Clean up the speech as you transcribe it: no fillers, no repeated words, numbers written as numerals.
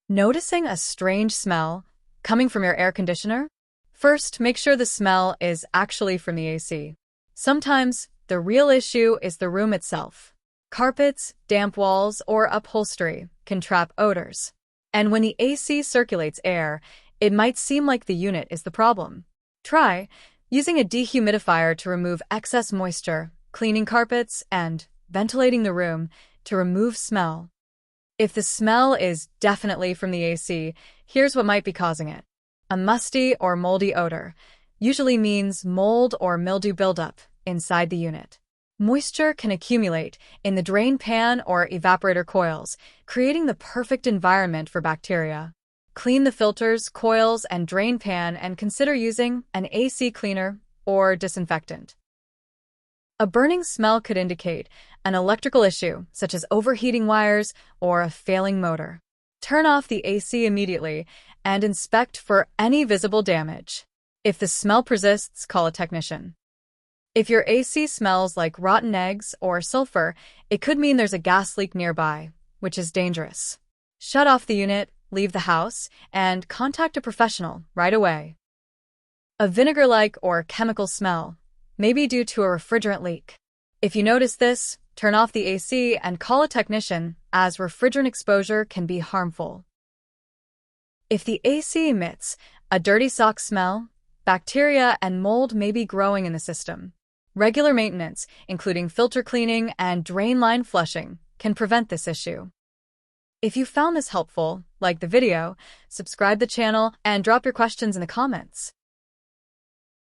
Noticing a strange smell coming from your air conditioner? First, make sure the smell is actually from the AC. Sometimes, the real issue is the room itself. Carpets, damp walls, or upholstery can trap odors. And when the AC circulates air, it might seem like the unit is the problem. Try using a dehumidifier to remove excess moisture, cleaning carpets, and ventilating the room to remove smell. If the smell is definitely from the AC, here's what might be causing it. A musty or moldy odor usually means mold or mildew buildup inside the unit. Moisture can accumulate in the drain pan or evaporator coils, creating the perfect environment for bacteria. Clean the filters, coils, and drain pan and consider using an AC cleaner or disinfectant. A burning smell could indicate an electrical issue, such as overheating wires or a failing motor. Turn off the AC immediately and inspect for any visible damage. If the smell persists, call a technician. If your AC smells like rotten eggs or sulfur, it could mean there's a gas leak nearby, which is dangerous. Shut off the unit, leave the house, and contact a professional right away. A vinegar-like or chemical smell may be due to a refrigerant leak. If you notice this, turn off the AC and call a technician, as refrigerant exposure can be harmful. If the AC emits a dirty sock smell, bacteria and mold may be growing in the system. Regular maintenance, including filter cleaning and drain line flushing, can prevent this issue. If you found this helpful, like the video, subscribe the channel, and drop your questions in the comments.